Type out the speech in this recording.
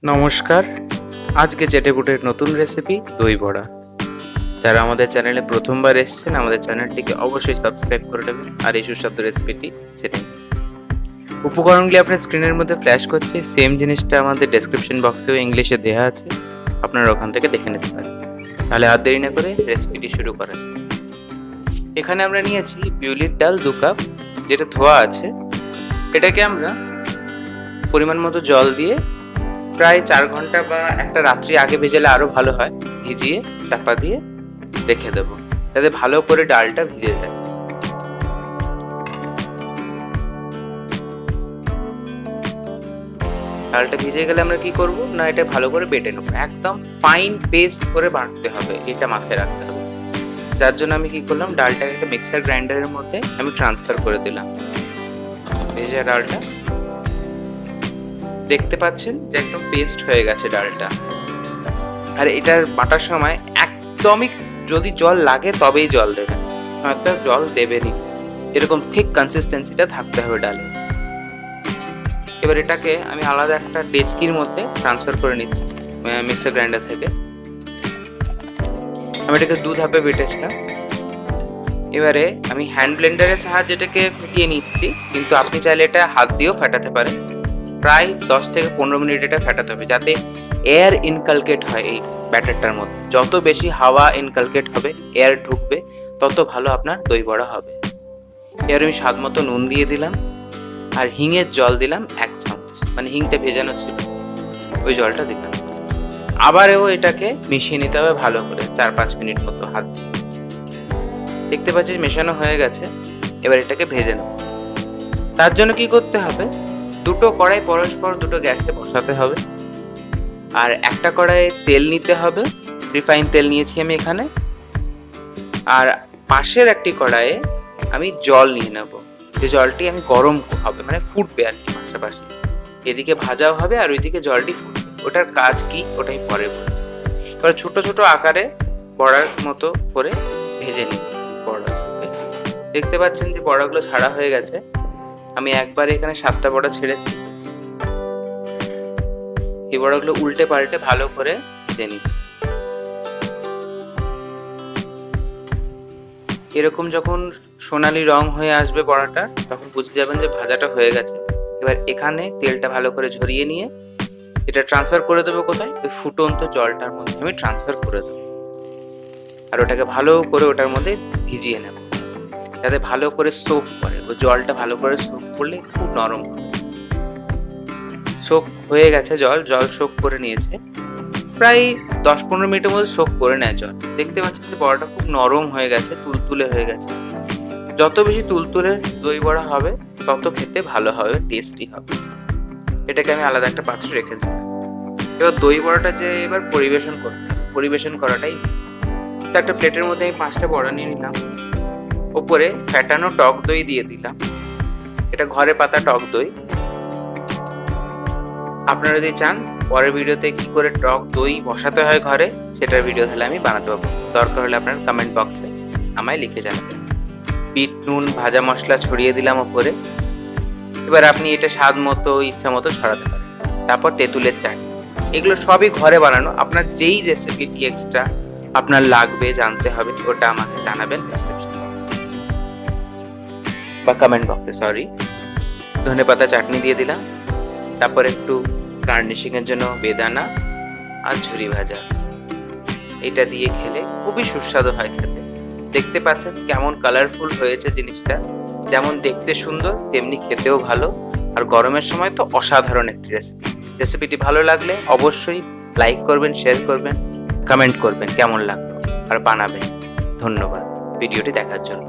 নমস্কার। আজকে চেটেপুটের নতুন রেসিপি দই বড়া। যারা আমাদের চ্যানেলে প্রথমবার এসেছেন আমাদের চ্যানেলটিকে অবশ্যই সাবস্ক্রাইব করে নেবেন আর এই সুস্বাদু রেসিপিটি জেনে নিন। উপকরণগুলি আপনার স্ক্রিনের মধ্যে ফ্ল্যাশ করছে, সেম জিনিসটা আমাদের ডেসক্রিপশন বক্সেও ইংলিশে দেওয়া আছে, আপনারা ওখান থেকে দেখে নিতে পারেন। তাহলে আর দেরি না করে রেসিপিটি শুরু করা যাক। এখানে আমরা নিয়েছি বিউলির ডাল 2 কাপ, যেটা ধোয়া আছে। এটাকে আমরা পরিমাণ মতো জল দিয়ে প্রায় 4 ঘন্টা বা একটা রাত্রি আগে ভেজালে আরো ভালো হয়, ভিজিয়ে চাপা দিয়ে রেখে দেবো যাতে ভালো করে ডালটা ভিজে যায়। ডালটা ভিজে গেলে আমরা কি করব না, এটা ভালো করে বেটে নেবো, একদম ফাইন পেস্ট করে বাটতে হবে, এটা মাথায় রাখতে হবে। যার জন্য আমি কি করলাম, ডালটাকে একটা মিক্সার গ্রাইন্ডারের মধ্যে আমি ট্রান্সফার করে দিলাম। ভেজা ডালটা দেখতে পাচ্ছেন যে একদম পেস্ট হয়ে গেছে ডালটা। আর এটার বাটার সময় একদমই যদি জল লাগে তবেই জল দেবেন, নয়তো জল দেবেনই। এরকম ঠিক কনসিস্টেন্সিটা থাকতে হবে ডালে। এবার এটাকে আমি আলাদা একটা ডেচকির মধ্যে ট্রান্সফার করে নিচ্ছি মিক্সার গ্রাইন্ডার থেকে। আমি এটাকে 2 ধাপে বেটেছিলাম। এবারে আমি হ্যান্ড ব্লেন্ডারের সাহায্যে এটাকে ফেটিয়ে নিচ্ছি, কিন্তু আপনি চাইলে এটা হাত দিয়েও ফেটাতে পারেন। প্রায় 10 থেকে 15 মিনিট এটা ফেটাতে হবে, যাতে এয়ার ইনকালকেট হয় এই ব্যাটারটার মধ্যে। যত বেশি হাওয়া ইনকালকেট হবে, এয়ার ঢুকবে, তত ভালো আপনার দই বড়া হবে। এবার আমি স্বাদ মতো নুন দিয়ে দিলাম আর হিঙের জল দিলাম 1 চামচ, মানে হিংটা ভেজানো ছিল ওই জলটা দিলাম। আবারও এটাকে মিশিয়ে নিতে হবে ভালো করে 4-5 মিনিট মতো হাত দিয়ে। দেখতে পাচ্ছি মেশানো হয়ে গেছে। এবার এটাকে ভেজে নেব। তার জন্য কি করতে হবে, 2টো কড়াই পরস্পর 2টো গ্যাসে বসাতে হবে। আর একটা কড়াইয়ে তেল নিতে হবে, রিফাইন তেল নিয়েছি আমি এখানে। আর পাশের একটি কড়াইয়ে আমি জল নিয়ে নেব, যে জলটি আমি গরম হবে, মানে ফুটবে আর কি পাশাপাশি। এদিকে ভাজাও হবে আর ওইদিকে জলটি ফুটবে। ওটার কাজ কি ওটাই পরে বলছি। এবার ছোট ছোট আকারে বড়ার মতো করে ভেজে নিই বড়াগুলোকে। দেখতে পাচ্ছেন যে বড়াগুলো ছাড়া হয়ে গেছে। আমি একবারে এখানে 7টা বড়া ছেড়েছি। এই বড়াগুলো উল্টে পাল্টে ভালো করে ভেজে নিই। এরকম যখন সোনালি রং হয়ে আসবে বড়াটা, তখন বুঝে যাবেন যে ভাজাটা হয়ে গেছে। এবার এখানে তেলটা ভালো করে ঝরিয়ে নিয়ে এটা ট্রান্সফার করে দেবো কোথায়, ওই ফুটন্ত জলটার মধ্যে আমি ট্রান্সফার করে দেবো। আর ওটাকে ভালো করে ওটার মধ্যে ভিজিয়ে নেব, যাতে ভালো করে সোক করে। ওই জলটা ভালো করে সোক করলে খুব নরম হবে। সোক হয়ে গেছে, জল সোক করে নিয়েছে। প্রায় 10-15 মিনিটের মধ্যে সোক করে নেয় জল। দেখতে পাচ্ছেন যে বড়াটা খুব নরম হয়ে গেছে, তুলতুলে হয়ে গেছে। যত বেশি তুলতুলে দই বড়া হবে তত খেতে ভালো হবে, টেস্টি হবে। এটাকে আমি আলাদা একটা পাত্রে রেখে দিলাম। এবার দই বড়াটা যে এবার পরিবেশন করতে হবে, পরিবেশন করাটাই। তো একটা প্লেটের মধ্যে আমি 5টা বড়া নিয়ে নিলাম। ওপরে ফ্যাটানো টক দই দিয়ে দিলাম, এটা ঘরে পাতা টক দই। আপনারা যদি চান পরের ভিডিওতে কি করে টক দই বসাতে হয় ঘরে, সেটার ভিডিও তাহলে আমি বানাতে পারবো। দরকার হলে আপনার কমেন্ট বক্সে আমায় লিখে জানাবেন। বিট নুন ভাজা মশলা ছড়িয়ে দিলাম ওপরে। এবার আপনি এটা স্বাদ মতো ইচ্ছা মতো ছড়াতে পারেন। তারপর তেঁতুলের চাটনি, এগুলো সবই ঘরে বানানো। আপনার যেই রেসিপিটি এক্সট্রা আপনার লাগবে জানতে হবে, ওটা আমাকে জানাবেন ডেসক্রিপশন বক্সে বা কমেন্ট বক্সে। ধনেপাতা চাটনি দিয়ে দিলাম। তারপর একটু গার্নিশিং এর জন্য বেদানা আর ঝুরি ভাজা, এটা দিয়ে খেলে খুবই সুস্বাদু হয় খেতে। দেখতে পাচ্ছেন কেমন কালারফুল হয়েছে জিনিসটা। যেমন দেখতে সুন্দর, তেমনি খেতেও ভালো। আর গরমের সময় তো অসাধারণ একটি রেসিপি। রেসিপিটি ভালো লাগলে অবশ্যই লাইক করবেন, শেয়ার করবেন, কমেন্ট করবেন কেমন লাগলো, আর বানাবেন। ধন্যবাদ ভিডিওটি দেখার জন্য।